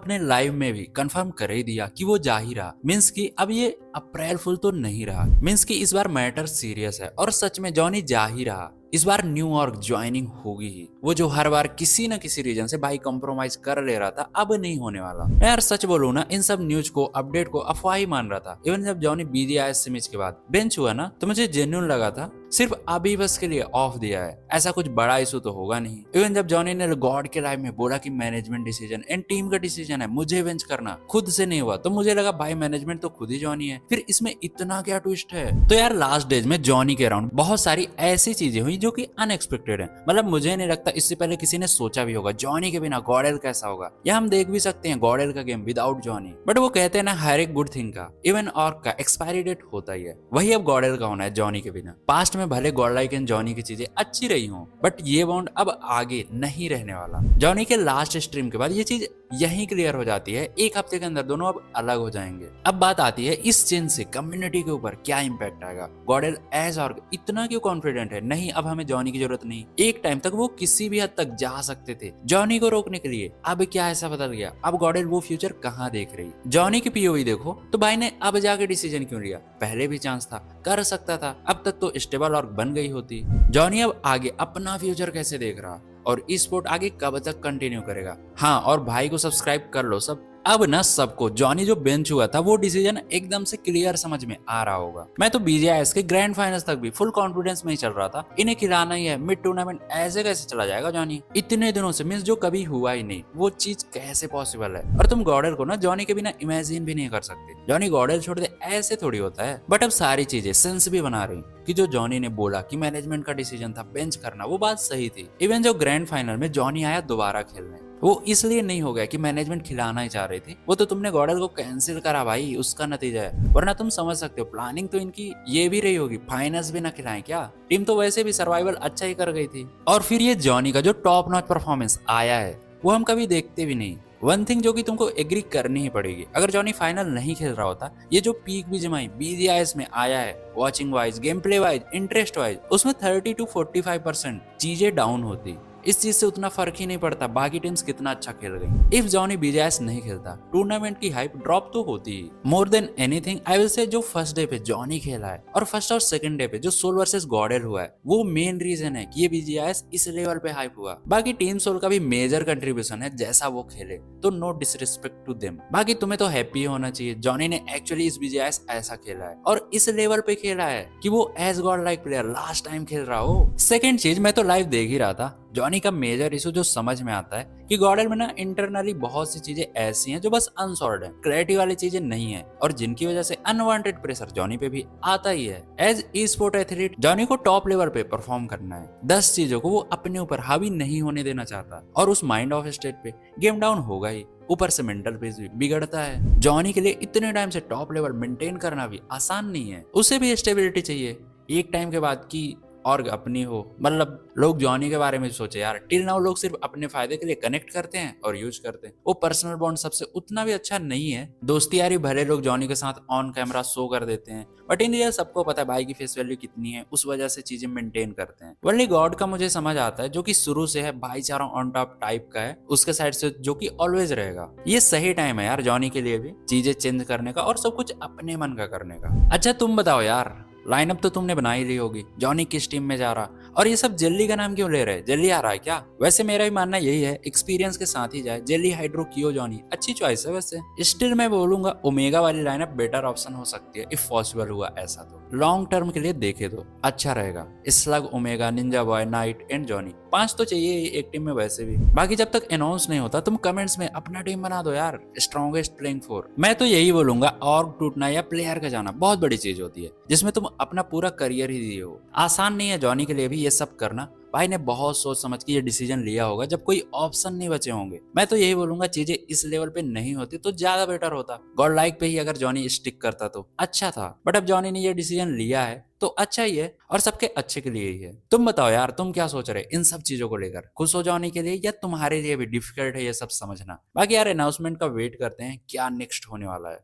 अपने लाइव में भी कंफर्म कर ही दिया कि वो जा ही रहा। मींस कि अब ये अप्रैल फुल तो नहीं रहा। मींस कि इस बार मैटर सीरियस है और सच में जॉनी जा ही रहा। इस बार न्यूयॉर्क ज्वाइनिंग होगी ही। वो जो हर बार किसी न किसी रीजन से भाई कॉम्प्रोमाइज कर ले रहा था, अब नहीं होने वाला। मैं यार सच बोलूं ना, इन सब न्यूज को, अपडेट को अफवाह ही मान रहा था। इवन जब जॉनी बीजीआईएस से मैच के बाद बेंच हुआ ना, तो मुझे जेन्युइन लगा था सिर्फ अभी बस के लिए ऑफ दिया है, ऐसा कुछ बड़ा इशू तो होगा नहीं। इवन जब जॉनी ने गॉड के लाइव में बोला कि मैनेजमेंट डिसीजन एंड टीम का डिसीजन है, मुझे बेंच करना खुद से नहीं हुआ, तो मुझे लगा भाई मैनेजमेंट तो खुद ही जॉनी है, फिर इसमें इतना क्या ट्विस्ट है। तो यार लास्ट डेज में जॉनी के अराउंड बहुत सारी ऐसी चीजें हुई जो कि अनएक्सपेक्टेड है। मतलब मुझे नहीं लगता इससे पहले किसी ने सोचा भी होगा जॉनी के बिना गॉडेल कैसा होगा, या हम देख भी सकते हैं गॉडेल का गेम विदाउट जॉनी। बट वो कहते हैं ना, हर एक गुड थिंग का, इवन ऑर्क का एक्सपायरी डेट होता ही है। वही अब गॉडेल का होना है जॉनी के बिना। पास्ट में भले गॉड लाइक एंड जॉनी की चीजें अच्छी रही हों, बट ये बॉन्ड अब आगे नहीं रहने वाला। जॉनी के लास्ट स्ट्रीम के बाद ये चीज यही क्लियर हो जाती है, एक हफ्ते के अंदर दोनों अब अलग हो जाएंगे। अब बात आती है इस चेंज से कम्युनिटी के ऊपर क्या इंपैक्ट आएगा। गॉडेल एज ऑर्ग इतना क्यों कॉन्फिडेंट है, नहीं अब हमें जॉनी की जरूरत नहीं। एक टाइम तक वो किसी भी हद तक जा सकते थे जॉनी को रोकने के लिए, अब क्या ऐसा बदल गया? अब गॉडेल वो फ्यूचर कहाँ देख रही? जॉनी की पीओवी देखो तो भाई ने अब जाके डिसीजन क्यों लिया? पहले भी चांस था, कर सकता था, अब तक तो स्टेबल और बन गई होती। जॉनी अब आगे अपना फ्यूचर कैसे देख रहा, और ई स्पोर्ट आगे कब तक कंटिन्यू करेगा? हाँ, और भाई को सब्सक्राइब कर लो सब। अब ना सबको जॉनी जो बेंच हुआ था वो डिसीजन एकदम से क्लियर समझ में आ रहा होगा। मैं तो बीजीआईएस के ग्रैंड फाइनल्स तक भी फुल कॉन्फिडेंस में ही चल रहा था, इन्हें खिलाना ही है। मिड टूर्नामेंट ऐसे कैसे चला जाएगा जॉनी इतने दिनों से, मींस जो कभी हुआ ही नहीं, वो चीज कैसे पॉसिबल है? और तुम गॉडेल को ना जॉनी के बिना इमेजिन भी नहीं कर सकते। जॉनी गॉडेल छोड़ दे ऐसे थोड़ी होता है। बट अब सारी चीजें सेंस भी बना रही कि जो जॉनी ने बोला कि मैनेजमेंट का डिसीजन था बेंच करना, वो बात सही थी। इवन जो ग्रैंड फाइनल में जॉनी आया दोबारा खेलने, वो इसलिए नहीं हो गया कि मैनेजमेंट खिलाना ही चाह रही थी, वो तो तुमने गॉडेल को कैंसिल करा भाई, उसका नतीजा है। वरना तुम समझ सकते हो प्लानिंग तो इनकी ये भी रही होगी, फाइनल्स भी ना खिलाएं क्या? टीम तो वैसे भी सर्वाइवल अच्छा ही कर गई थी। और फिर ये जॉनी का जो टॉप नॉच परफॉर्मेंस आया है, वो हम कभी देखते भी नहीं। वन थिंग जो कि तुमको एग्री करनी ही पड़ेगी, अगर जॉनी फाइनल नहीं खेल रहा होता, ये जो पीक भी जमाई बीजीआईएस में आया है, watching wise, game play wise, interest wise, उसमें 30 to 45% चीजें डाउन होती। इस चीज से उतना फर्क ही नहीं पड़ता बाकी टीम्स कितना अच्छा खेल गई। इफ जॉनी बीजीआईएस नहीं खेलता, टूर्नामेंट की हाइप ड्रॉप तो होती ही। More than anything I will say जो फर्स्ट डे पे जॉनी खेला है और फर्स्ट और सेकंड डे पे जो सोल वर्सेस गॉडेल हुआ है, वो मेन रीजन है कि ये बीजीआईएस इस लेवल पे हाइप हुआ। बाकी टीम सोल का भी मेजर कंट्रीब्यूशन है, जैसा वो खेले, तो नो डिसरिस्पेक्ट टू देम। बाकी तुम्हें तो हैप्पी होना चाहिए, जॉनी ने एक्चुअली इस बीजीआईएस ऐसा खेला है और इस लेवल पे खेला है कि वो as god like player last time खेल रहा हो। सेकंड चीज, मैं तो लाइव देख ही रहा था, जॉनी का मेजर इशू जो समझ में आता है कि गॉडेल में ना इंटरनली बहुत सी चीजें ऐसी हैं जो बस अनसॉल्व्ड है, क्रिएटिव वाली चीजें नहीं है, और जिनकी वजह से अनवांटेड प्रेशर जॉनी पे भी आता ही है। एज ई स्पोर्ट एथलीट जॉनी को टॉप लेवल पे परफॉर्म करना है, 10 चीजों को वो अपने ऊपर हावी नहीं होने देना चाहता, और उस माइंड ऑफ स्टेट पे गेम डाउन होगा ही, ऊपर से मेंटल पीस भी बिगड़ता है। जॉनी के लिए इतने टाइम से टॉप लेवल मेंटेन करना भी आसान नहीं है, उसे भी स्टेबिलिटी चाहिए एक टाइम के बाद की और अपनी हो। मतलब लोग जॉनी के बारे में सोचे यार, टिल नाउ लोग सिर्फ अपने फायदे के लिए कनेक्ट करते हैं और यूज करते हैं, वो पर्सनल बॉन्ड सबसे उतना भी अच्छा नहीं है। दोस्ती यारी भले लोग जॉनी के साथ ऑन कैमरा शो कर देते हैं, बट इन रियल सबको पता है भाई की फेस वैल्यू कितनी है, उस वजह से चीजें मेंटेन करते हैं। वनली गॉड का मुझे समझ आता है, जो कि शुरू से है भाईचारा ऑन टॉप टाइप का है, उसके साइड से जो कि ऑलवेज रहेगा। ये सही टाइम है यार जॉनी के लिए भी चीजें चेंज करने का और सब कुछ अपने मन का करने का। अच्छा तुम बताओ यार, लाइनअप तो तुमने बना ही ली होगी, जॉनी किस टीम में जा रहा, और ये सब जेली का नाम क्यों ले रहे? जेली आ रहा है क्या? वैसे मेरा भी मानना यही है, एक्सपीरियंस के साथ ही जाए। जेली, हाइड्रो, कियो, जॉनी अच्छी चॉइस है। वैसे स्टिल मैं बोलूंगा ओमेगा वाली लाइनअप बेटर ऑप्शन हो सकती है, इफ पॉसिबल हुआ ऐसा तो। लॉन्ग टर्म के लिए देखे तो अच्छा रहेगा। Slug, omega, Ninja boy, night and Johnny, 5 तो चाहिए एक टीम में वैसे भी। बाकी जब तक अनाउंस नहीं होता, तुम कमेंट्स में अपना टीम बना दो यार, स्ट्रॉन्गेस्ट प्लेइंग 4। मैं तो यही बोलूंगा, ऑर्ग टूटना या प्लेयर का जाना बहुत बड़ी चीज होती है, जिसमें तुम अपना पूरा करियर ही दिए हो। आसान नहीं है जॉनी के लिए भी ये सब करना। भाई ने बहुत सोच समझ के ये डिसीजन लिया होगा, जब कोई ऑप्शन नहीं बचे होंगे। मैं तो यही बोलूंगा, चीजें इस लेवल पे नहीं होती तो ज्यादा बेटर होता। गॉड लाइक पे ही अगर जॉनी स्टिक करता तो अच्छा था, बट अब जॉनी ने ये डिसीजन लिया है तो अच्छा ही है, और सबके अच्छे के लिए ही है। तुम बताओ यार, तुम क्या सोच रहे इन सब चीजों को लेकर? खुश हो जॉनी के लिए, या तुम्हारे लिए भी डिफिकल्ट है ये सब समझना? बाकी यार अनाउंसमेंट का वेट करते हैं, क्या नेक्स्ट होने वाला है।